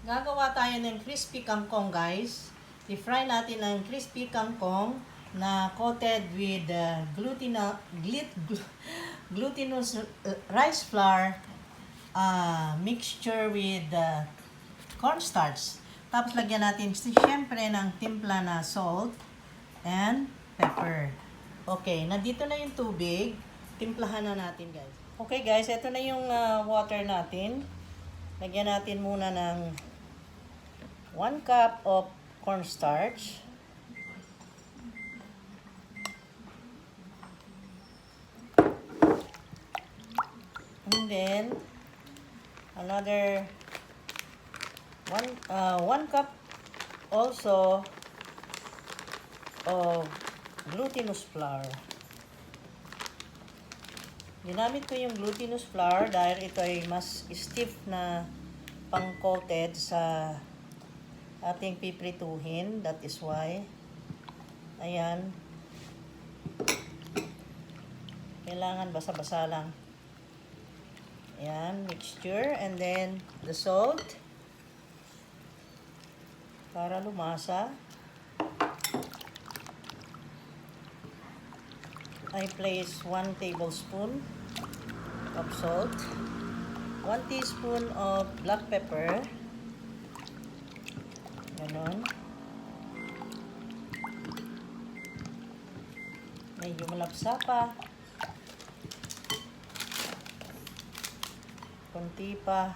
Gagawa tayo ng crispy kangkong, guys. I-fry natin ng crispy kangkong na coated with glutinous rice flour mixture with cornstarch. Tapos lagyan natin siyempre ng timpla na salt and pepper. Okay, nandito na yung tubig. Timplahan na natin, guys. Okay, guys, ito na yung water natin. Lagyan natin muna ng 1 cup of cornstarch. And then another 1 cup also of glutinous flour. Ginamit ko yung glutinous flour dahil ito ay mas stiff na pang-coated sa ating piprituhin. That is why. Ayan. Kailangan basa-basa lang. Ayan, mixture. And then, the salt. Para lumasa. I place 1 tablespoon of salt. 1 teaspoon of black pepper. Ganon. Medyo malapsa pa. Konti pa.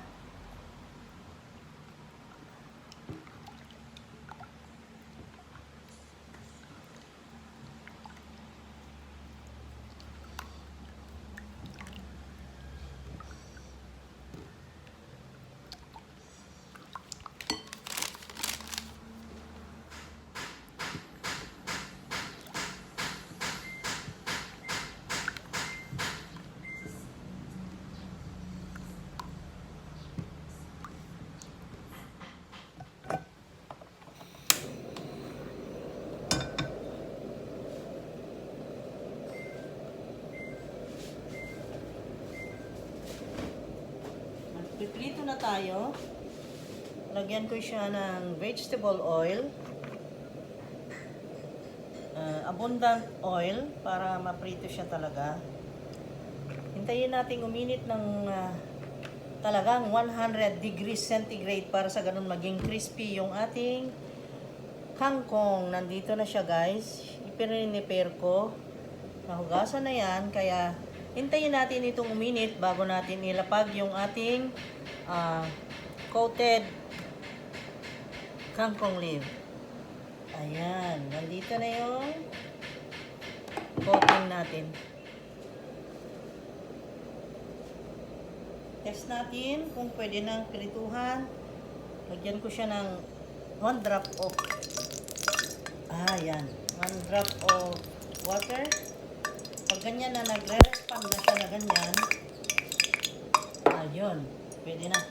Piprito na tayo. Lagyan ko siya ng vegetable oil. Abundant oil para maprito siya talaga. Hintayin natin uminit ng talagang 100 degrees centigrade para sa ganun maging crispy yung ating kangkong. Nandito na siya, guys. Ipinipare ko. Nahugasan na yan. Kaya hintayin natin itong uminit bago natin ilapag yung ating coated kangkong leaf. Ayan. Nandito na yung coating natin. Test natin kung pwede nang pirituhan. Lagyan ko siya ng 1 drop of ayan. 1 drop of water. Pag ganyan na nagre-respond na siya na ganyan, ayun, pwede na.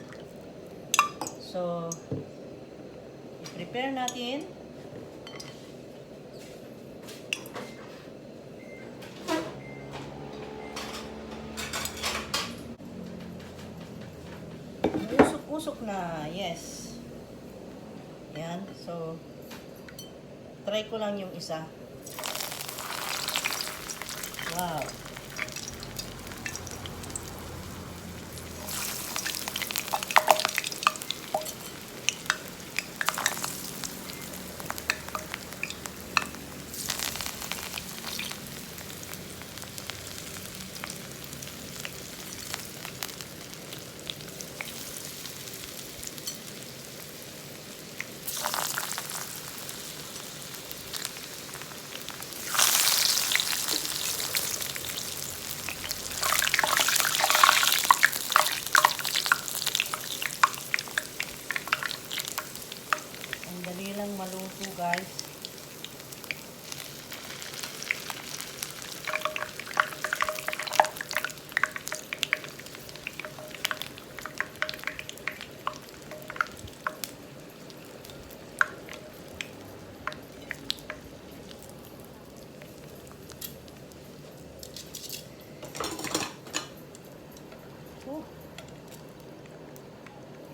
So, i-prepare natin. Usok-usok na, yes. Yan, so, try ko lang yung isa. Wow. Dali lang maluto, guys.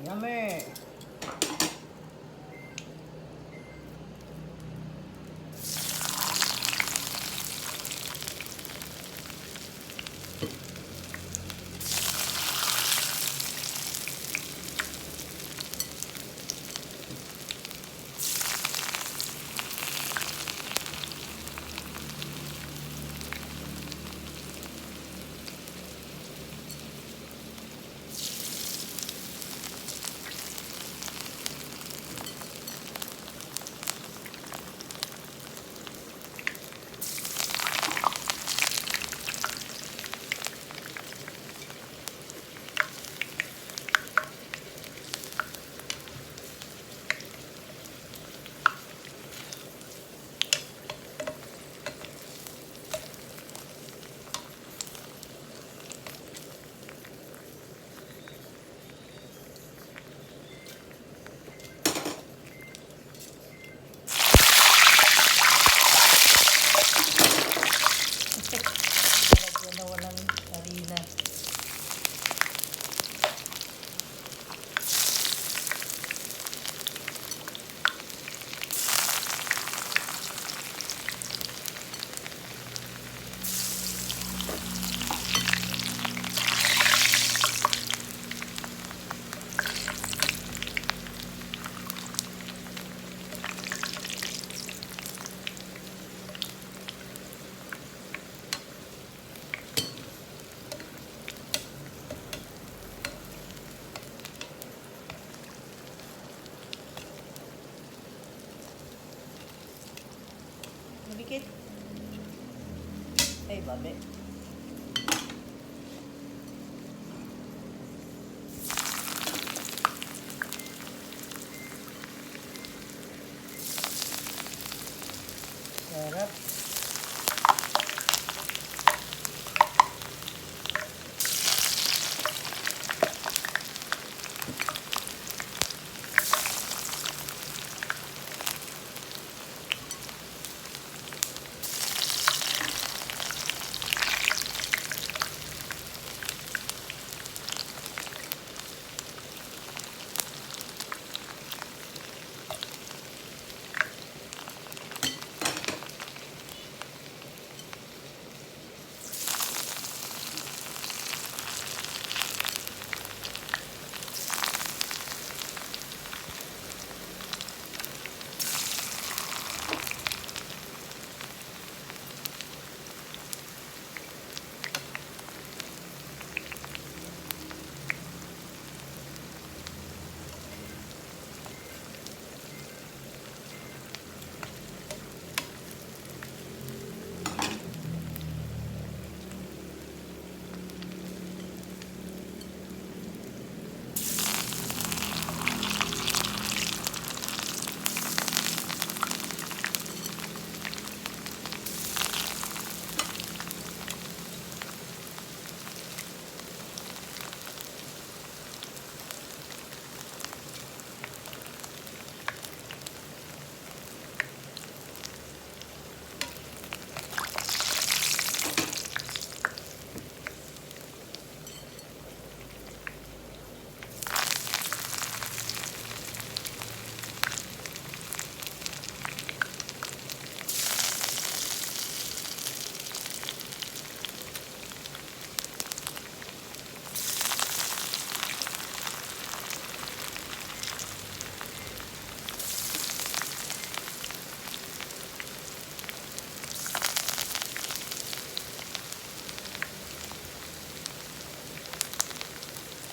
Yummy! it. Ay, babe. Sarap.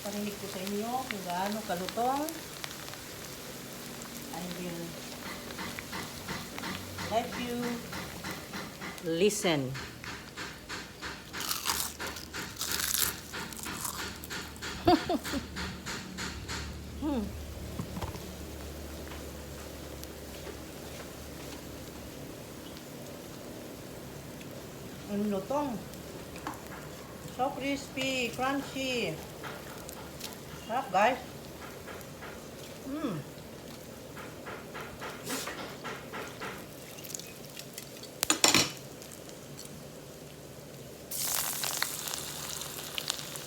Parinig ko sa inyo kung gaano kalutong. I will let you listen. Ang lutong. So crispy, crunchy. Sarap, guys.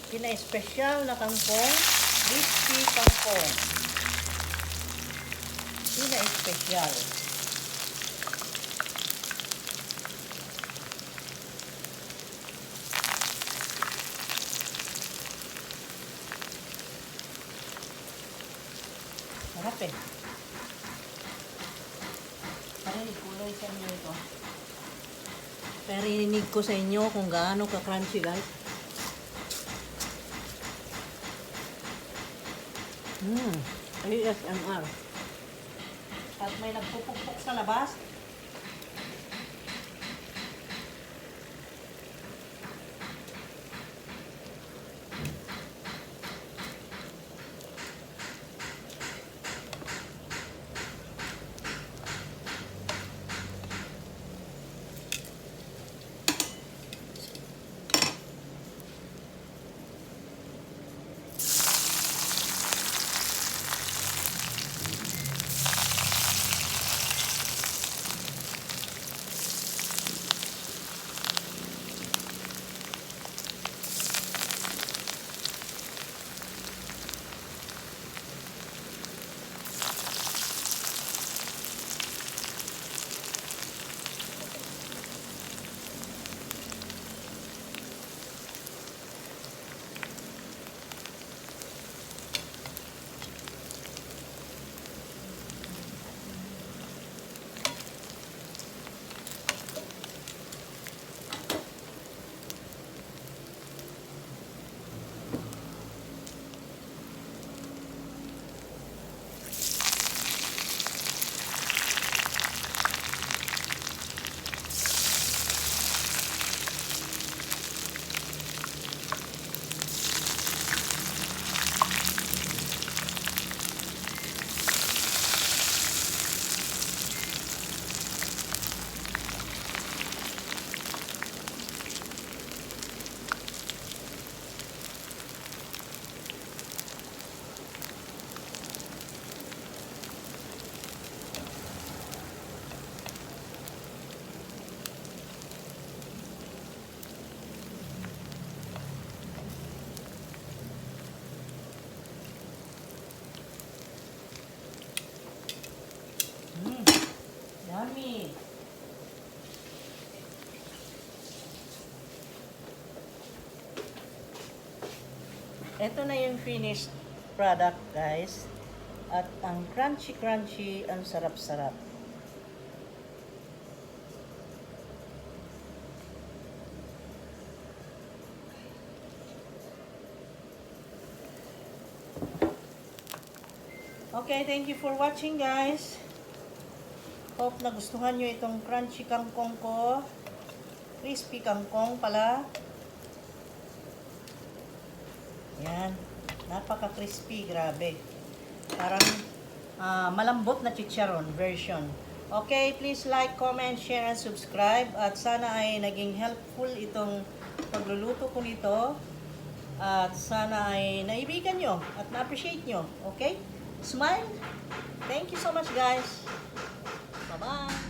Pina-espesyal na kangkong, crispy kangkong. Pina-espesyal. Sarap eh. Parinig kulay sa inyo ito. Parinig ko sa inyo kung gaano ka-crunchy, guys. ASMR. At may nagpupukpok sa labas. Yummy! Ito na yung finished product, guys. At ang crunchy-crunchy, ang sarap-sarap. Okay, thank you for watching, guys. Hope nagustuhan nyo itong crunchy kangkong ko. Crispy kangkong pala. Yan. Napaka-crispy, grabe. Parang malambot na chicharon version. Okay, please like, comment, share, and subscribe. At sana ay naging helpful itong pagluluto ko nito. At sana ay naibigan nyo at na-appreciate nyo. Okay? Smile. Thank you so much, guys. Bye-bye.